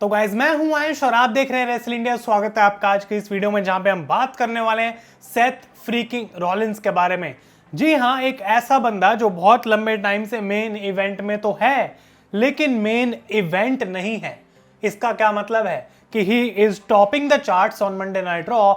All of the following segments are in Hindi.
तो गाइज मैं हूं आयुष और आप देख रहे हैं रेसल इंडिया। स्वागत है आपका आज की इस वीडियो में जहां पे हम बात करने वाले हैं सेथ फ्रीकिंग रॉलिंस के बारे में। जी हां, एक ऐसा बंदा जो बहुत लंबे टाइम से मेन इवेंट में तो है लेकिन मेन इवेंट नहीं है। इसका क्या मतलब है कि he is topping the charts on Monday night raw,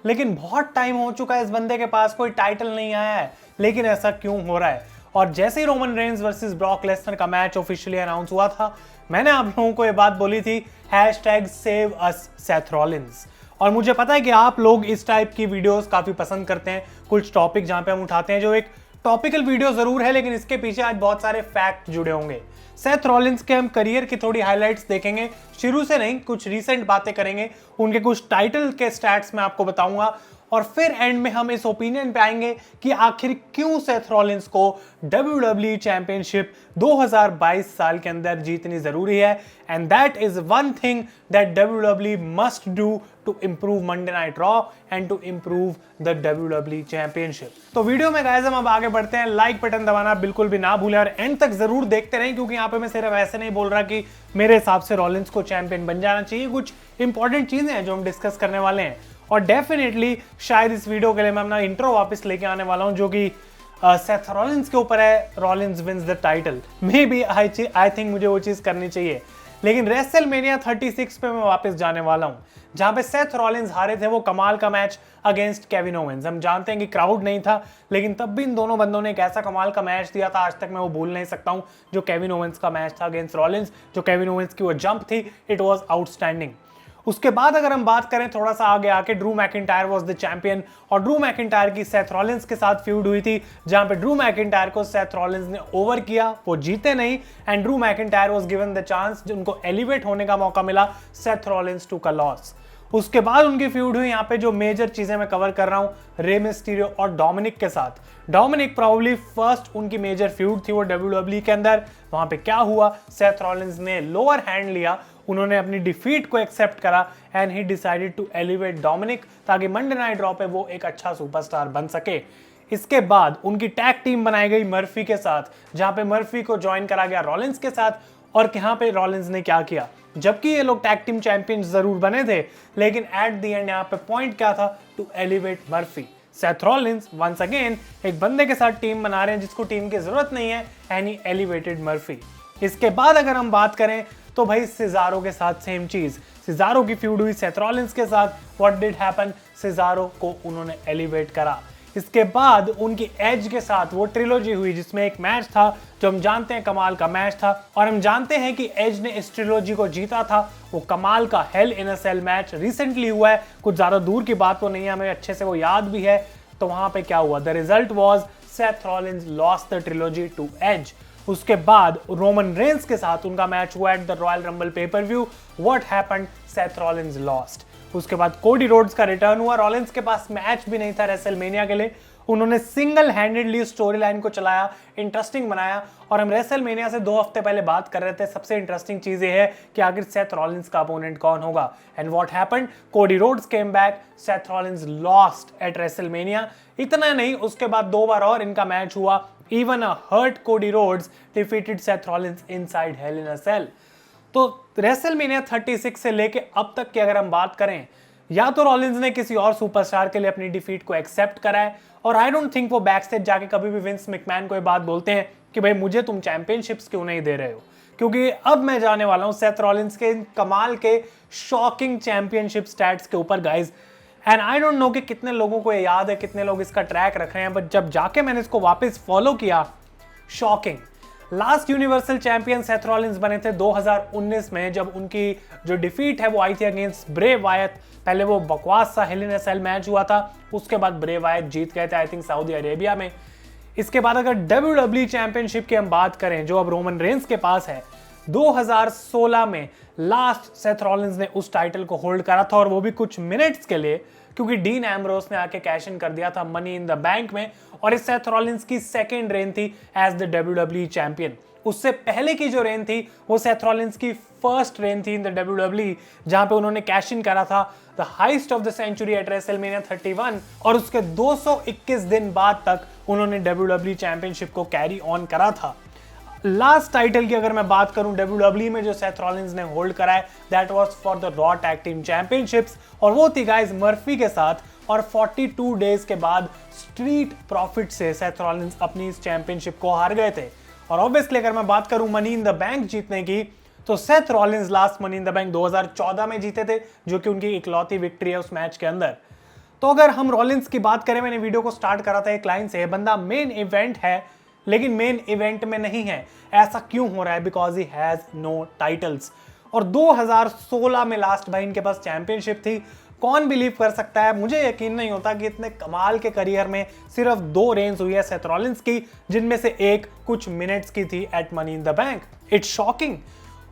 लेकिन बहुत टाइम हो चुका है इस बंदे के पास कोई टाइटल नहीं आया है। लेकिन ऐसा क्यों हो रहा है? और जैसे ही Roman Reigns versus Brock Lesnar का मैच ऑफिशियली अनाउंस हुआ था, मैंने आप लोगों को ये बात बोली थी #SaveUsSethRollins। और मुझे पता है कि आप लोग इस टाइप की वीडियोस काफी पसंद करते हैं, कुछ टॉपिक जहां पे हम उठाते हैं जो एक टॉपिकल वीडियो जरूर है लेकिन इसके पीछे आज बहुत सारे फैक्ट जुड़े होंगे। सेथ रॉलिंस के हम करियर की थोड़ी हाइलाइट्स देखेंगे, शुरू से नहीं, कुछ रीसेंट बातें करेंगे, उनके कुछ टाइटल के स्टैट्स मैं आपको बताऊंगा और फिर एंड में हम इस ओपिनियन पे आएंगे कि आखिर क्यों सेथ रॉलिंस को WWE चैंपियनशिप 2022 साल के अंदर जीतनी जरूरी है। And that is one thing that WWE must do to improve Monday night Raw and to improve the WWE championship. तो वीडियो में गाइस हम अब आगे बढ़ते हैं। लाइक बटन दबाना बिल्कुल भी ना भूलें और एंड तक जरूर देखते रहें, क्योंकि यहाँ पे मैं सिर्फ ऐसे नहीं बोल रहा कि मेरे हिसाब से रॉलिंस को चैंपियन बन जाना चाहिए। कुछ इंपॉर्टेंट चीजें हैं जो हम डिस्कस करने वाले हैं और डेफिनेटली शायद इस वीडियो के लिए मैं अपना इंट्रो वापस लेके आने वाला हूं जो कि सेथ रॉलिंस के ऊपर है। Rollins wins the title. Maybe I think मुझे वो चीज करनी चाहिए, लेकिन रेसलमेनिया 36 पे मैं वापस जाने वाला हूं जहां पे सेथ रॉलिंस हारे थे वो कमाल का मैच अगेंस्ट केविन ओवेंस। हम जानते हैं कि क्राउड नहीं था, लेकिन तब भी इन दोनों बंदों ने एक ऐसा कमाल का मैच दिया था, आज तक मैं वो भूल नहीं सकता हूं, जो केविन ओवेंस का मैच था अगेंस्ट रॉलिंस। जो केविन ओवेंस की वो जंप थी, इट वाज आउटस्टैंडिंग। उसके बाद अगर हम बात करें थोड़ा सा आगे आके, Drew McIntyre was the champion और ड्रू मैकिंटायर की सेथ रॉलिंस के साथ फ्यूड हुई थी जहां पे ड्रू मैकिंटायर को सेथ रॉलिंस ने ओवर किया, वो जीते नहीं and Drew McIntyre was given the chance, उनको एलिवेट होने का मौका मिला। सेथ रॉलिंस टू का लॉस। उसके बाद उनकी फ्यूड हुई यहाँ पे जो मेजर चीजें मैं कवर कर रहा हूँ रे मिस्टीरियो और डोमिनिक के साथ। डोमिनिक प्रॉब्ली फर्स्ट उनकी मेजर फ्यूड थी वो WWE के अंदर। वहां पे क्या हुआ, सेथ रॉलिंस ने लोअर हैंड लिया, उन्होंने अपनी डिफीट को एक्सेप्ट करा and he decided to elevate Dominik ताकि मंडे नाइट रॉ पे वो एक अच्छा सुपरस्टार बन सके। इसके बाद उनकी टैग टीम बनाई गई मर्फी के साथ, जहां पे मर्फी को ज्वाइन करा गया रॉलिंस के साथ। और यहाँ पे रॉलिंस ने क्या किया, जबकि ये लोग टैग टीम चैंपियंस जरूर बने थे लेकिन एट द एंड यहाँ पे पॉइंट क्या था, to elevate Murphy. Seth Rollins once again एक बंदे के साथ टीम बना रहे हैं जिसको टीम की जरूरत नहीं है एंड ही एलिवेटेड मर्फी। इसके बाद अगर हम बात करें तो भाई सिजारो के साथ सेम चीज, सिजारो की फ्यूड हुई सेथ रॉलिंस के साथ। व्हाट डिड हैपन, सिजारो को उन्होंने एलिवेट करा। इसके बाद उनकी एज के साथ वो ट्रिलॉजी हुई जिसमें एक मैच था जो हम जानते हैं कमाल का मैच था और हम जानते हैं कि एज ने इस ट्रिलॉजी को जीता था। वो कमाल का हेल इन अ सेल मैच रिसेंटली हुआ है, कुछ ज्यादा दूर की बात तो नहीं है, हमें अच्छे से वो याद भी है। तो वहां पे क्या हुआ, the result was Seth Rollins lost the trilogy to Edge. उसके बाद रोमन रेंस के साथ उनका मैच हुआ at the Royal Rumble pay per view. What happened, Seth Rollins lost. उसके बाद कोडी रोड्स का रिटर्न हुआ, रॉलिंस के पास मैच भी नहीं था रेसलमेनिया के लिए, उन्होंने सिंगल हैंडेडली स्टोरी लाइन को चलाया, इंटरेस्टिंग बनाया। और हम रेसलमेनिया से 2 हफ्ते पहले बात कर रहे थे, सबसे इंटरेस्टिंग चीज ये है कि आखिर सेथ रॉलिंस का अपोनेंट कौन होगा। And what happened, Cody Rhodes came back, Seth Rollins lost eight WrestleMania. इतना नहीं, उसके बाद 2 बार और इनका मैच हुआ। Even a hurt Cody Rhodes defeated Seth Rollins inside Hell in a Cell। तो रेसलमेनिया 36 से लेके अब तक की अगर हम बात करें, या तो रॉलिंस ने किसी और सुपरस्टार के लिए अपनी डिफीट को एक्सेप्ट करा है, और आई डोंट थिंक वो बैक स्टेज जाके कभी भी विंस मैकमैन को ये बात बोलते हैं कि भाई मुझे तुम चैंपियनशिप्स क्यों नहीं दे रहे हो। क्योंकि अब मैं जाने वाला हूं सेथ रॉलिंस के कमाल के शॉकिंग चैंपियनशिप स्टैट्स के ऊपर guys. And I don't know कि कितने लोगों को ये याद है, कितने लोग इसका ट्रैक रख रहे हैं, बट जब जाके मैंने इसको वापस फॉलो किया, shocking. Last universal champion Seth Rollins बने थे 2019 में, जब उनकी जो डिफीट है वो आई थी अगेंस्ट ब्रे वायत। पहले वो बकवास सा हेल इन अ सेल मैच हुआ था, उसके बाद ब्रे वायत जीत गए थे आई थिंक सऊदी अरेबिया में। इसके बाद अगर WWE चैंपियनशिप की हम बात करें जो अब रोमन रेंस के पास है, 2016 में लास्ट सेथ रॉलिंस ने उस टाइटल को होल्ड करा था और वो भी कुछ मिनट्स के लिए, क्योंकि डीन एम्ब्रोस ने आके कैश इन कर दिया था मनी इन द बैंक में। और इस सेथ रॉलिंस की सेकंड रेन थी एज द WWE चैंपियन। उससे पहले की जो रेन थी वो सेथ रॉलिंस की फर्स्ट रेन थी इन द WWE, जहां पे उन्होंने कैश इन करा था the heist of the century at WrestleMania 31 और उसके 221 दिन बाद तक उन्होंने WWE चैंपियनशिप को कैरी ऑन करा था। लास्ट टाइटल की अगर मैं बात करूं WWE में जो सेथ रॉलिंस ने होल्ड करा है, that was for the raw tag team championships, और वो थी गाइस मर्फी के साथ। और 42 डेज के बाद स्ट्रीट प्रॉफिट से सेथ रॉलिंस अपनी इस चैंपियनशिप को हार गए थे। और ऑब्वियसली अगर मैं बात करूं मनी इन द बैंक जीतने की, तो Seth Rollins last money in the bank 2014 में जीते थे, जो कि उनकी इकलौती विक्ट्री है उस मैच के अंदर। तो अगर हम रॉलिंस की बात करें, मैंने वीडियो को स्टार्ट करा था एक लाइन से, बंदा मेन इवेंट है लेकिन मेन इवेंट में नहीं है। ऐसा क्यों हो रहा है? Because he has no titles. और 2016 में लास्ट भाई इनके पास चैंपियनशिप थी। कौन बिलीव कर सकता है? मुझे यकीन नहीं होता कि इतने कमाल के करियर में सिर्फ 2 रेंज हुई है सेथ रॉलिंस की, जिनमें से एक कुछ मिनट्स की थी at Money in the Bank. It's shocking.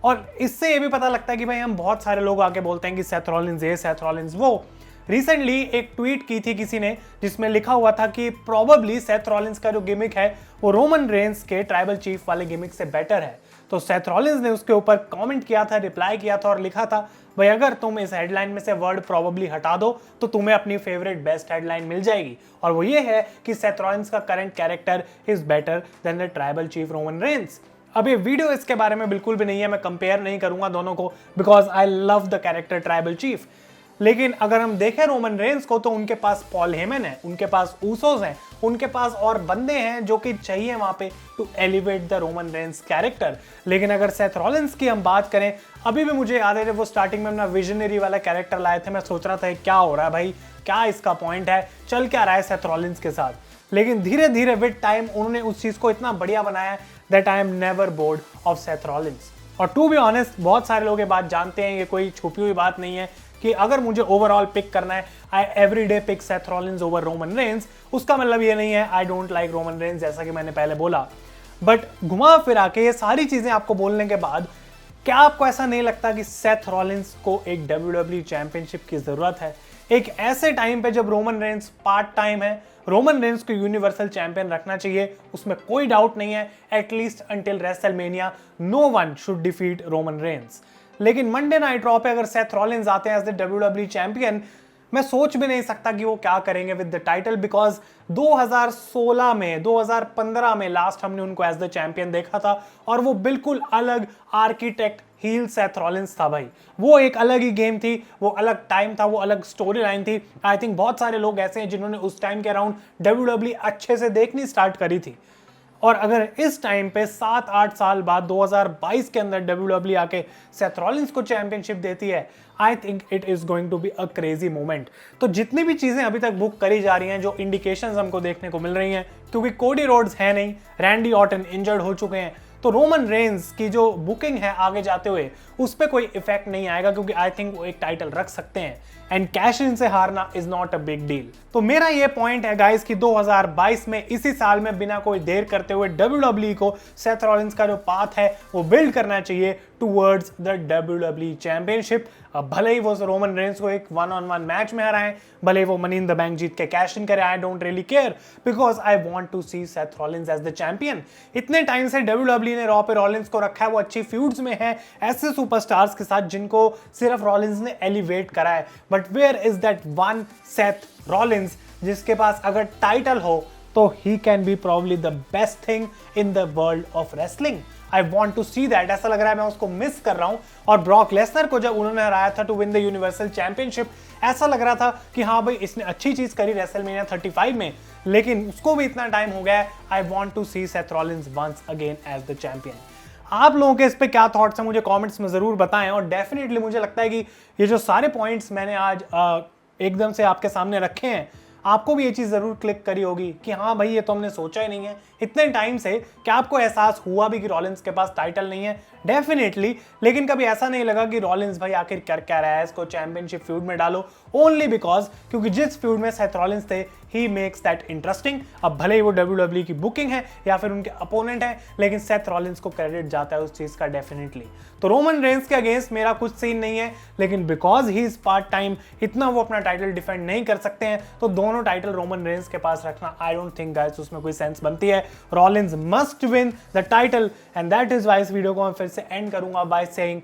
और इससे ये भी पता लगता है कि भाई हम बहुत सारे लोग आके बोलते हैं कि सेथ रॉलिंस ये, सेथ रॉलिंस वो। रिसेंटली एक ट्वीट की थी किसी ने जिसमें लिखा हुआ था कि प्रोबेबली सेथ रॉलिंस का जो गिमिक है वो रोमन रेंस के ट्राइबल चीफ वाले गिमिक से बेटर है। तो सेथ रॉलिंस ने उसके ऊपर कमेंट किया था, रिप्लाई किया था और लिखा था, भाई अगर तुम इस हेडलाइन में से वर्ड प्रोबेबली हटा दो तो तुम्हें अपनी फेवरेट बेस्ट हेडलाइन मिल जाएगी। और वो ये है कि सेथ रॉलिंस का current character is better than the tribal chief Roman Reigns. अब ये वीडियो इसके बारे में बिल्कुल भी नहीं है, मैं कंपेयर नहीं करूंगा दोनों को, because I love the character tribal chief. लेकिन अगर हम देखें रोमन रेंस को, तो उनके पास पॉल हेमन है, उनके पास ऊसोस हैं, उनके पास और बंदे हैं जो कि चाहिए वहां पे to elevate the Roman Reigns character. लेकिन अगर सेथ रॉलिंस की हम बात करें, अभी भी मुझे याद है जब वो स्टार्टिंग में अपना विजनरी वाला कैरेक्टर लाए थे, मैं सोच रहा था क्या हो रहा है भाई, क्या इसका पॉइंट है, चल क्या रहा है सेथ रॉलिंस के साथ। लेकिन धीरे धीरे विद टाइम उन्होंने उस चीज को इतना बढ़िया बनाया that I am never board of Seth Rollins. और टू बी ऑनेस्ट, बहुत सारे लोग ये बात जानते हैं, ये कोई छुपी हुई बात नहीं है कि अगर मुझे ओवरऑल पिक करना है, I everyday pick Seth Rollins over Roman Reigns. उसका मतलब ये नहीं है I don't like Roman Reigns, जैसा कि मैंने पहले बोला। बट घुमा फिरा के ये सारी चीजें आपको बोलने के बाद, क्या आपको ऐसा नहीं लगता कि सेथ रॉलिंस को एक WWE चैंपियनशिप की जरूरत है? एक ऐसे टाइम पे जब रोमन रेंस पार्ट टाइम है, रोमन रेंस को यूनिवर्सल चैंपियन रखना चाहिए, उसमें कोई डाउट नहीं है। At least until WrestleMania no one should defeat Roman Reigns. लेकिन मंडे नाइट रॉ पे अगर सेथ रॉलिंस आते हैं एज द WWE चैंपियन, मैं सोच भी नहीं सकता कि वो क्या करेंगे विद द टाइटल, बिकॉज 2016 में 2015 में लास्ट हमने उनको एज द चैंपियन देखा था, और वो बिल्कुल अलग आर्किटेक्ट हील सेथ रॉलिंस था भाई। वो एक अलग ही गेम थी, वो अलग टाइम था, वो अलग स्टोरी लाइन थी। आई थिंक बहुत सारे लोग ऐसे हैं जिन्होंने उस टाइम के अराउंड WWE अच्छे से देखनी स्टार्ट करी थी। और अगर इस टाइम पे 7-8 साल बाद 2022 के अंदर WWE आके सेथ रॉलिंस को चैंपियनशिप देती है, I think it is going to be a crazy moment. तो जितनी भी चीजें अभी तक बुक करी जा रही हैं, जो इंडिकेशंस हमको देखने को मिल रही हैं, क्योंकि कोडी रोड्स है नहीं, रैंडी ऑर्टन इंजर्ड हो चुके हैं, तो रोमन रेंस की जो बुकिंग है आगे जाते हुए उस पर कोई इफेक्ट नहीं आएगा, क्योंकि आई थिंक वो एक टाइटल रख सकते हैं एंड कैश इन से हारना is not a big deal. तो मेरा ये पॉइंट है गाइस कि 2022 में इसी साल में बिना कोई देर करते हुए WWE को सेथ रॉलिंस का जो पाथ है वो बिल्ड करना चाहिए टूवर्ड्स द WWE चैंपियनशिप। अब भले ही वो रोमन रेंस को एक 1-on-1 मैच में हराएं, भले ही वो मनी इन द बैंक जीत के कैश इन करें, I don't really care, because I want to see Seth Rollins as the champion. इतने टाइम से WWE ने रॉ पे रॉलिंस को रखा है, वो अच्छी फ्यूड्स में है ऐसे सुपरस्टार्स के साथ जिनको सिर्फ रॉलिंस ने एलिवेट करा है। But where is that one Seth Rollins जिसके पास अगर टाइटल हो तो he can be probably the best thing in the world of wrestling. I want to see that. ऐसा लग रहा है मैं उसको मिस कर रहा हूं। और ब्रॉक लेसनर को जब उन्होंने हराया था to win the Universal championship, ऐसा लग रहा था कि हाँ भाई इसने अच्छी चीज करी रेसलमेनिया 35 में, लेकिन उसको भी इतना टाइम हो गया है। I want to see Seth Rollins once again as the champion. आप लोगों के इस पे क्या थॉट्स हैं मुझे कमेंट्स में जरूर बताएं। और डेफिनेटली मुझे लगता है कि ये जो सारे पॉइंट्स मैंने आज एकदम से आपके सामने रखे हैं, आपको भी ये चीज जरूर क्लिक करी होगी कि हाँ भाई ये तो हमने सोचा ही नहीं है इतने टाइम से। क्या आपको एहसास हुआ भी कि रॉलिंस के पास टाइटल नहीं है? डेफिनेटली। लेकिन कभी ऐसा नहीं लगा कि रॉलिंस भाई आखिर कर क्या रहा है, इसको चैंपियनशिप फ्यूड में डालो, ओनली बिकॉज क्योंकि जिस फ्यूड में सेथ रॉलिंस थे ही मेक्स दैट इंटरेस्टिंग। अब भले ही वो WWE की बुकिंग है या फिर उनके अपोनेंट है, लेकिन सेथ रॉलिंस को क्रेडिट जाता है उस चीज का डेफिनेटली। तो रोमन रेंस के अगेंस्ट मेरा कुछ सीन नहीं है, लेकिन because he is part time इतना वो अपना टाइटल डिफेंड नहीं कर सकते हैं, तो दोनों टाइटल रोमन रेंस के पास रखना आई डोंट थिंक गाइस उसमें कोई सेंस बनती है। Rollins must win the title and that is why इस वीडियो को मैं फिर से एंड करूंगा by saying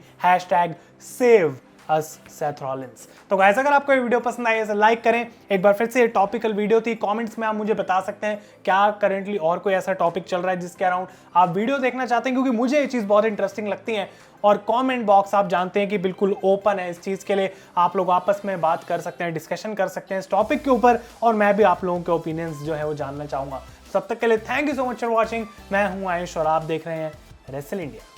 #save us Seth Rollins. तो गाइस अगर आपको ये वीडियो पसंद आई है लाइक करें। एक बार फिर से ये टॉपिकल वीडियो थी, कमेंट्स में आप मुझे बता सकते हैं क्या करंटली और कोई ऐसा टॉपिक चल रहा है जिसके अराउंड आप वीडियो देखना चाहते हैं, क्योंकि मुझे ये चीज़ बहुत इंटरेस्टिंग लगती है। और कमेंट बॉक्स आप जानते हैं कि बिल्कुल ओपन है इस चीज़ के लिए, आप लोग आपस में बात कर सकते हैं, डिस्कशन कर सकते हैं इस टॉपिक के ऊपर, और मैं भी आप लोगों के ओपिनियंस जो है वो जानना चाहूँगा। तब तक के लिए thank you so much for watching. मैं हूँ आयुष और आप देख रहे हैं रेसल इंडिया।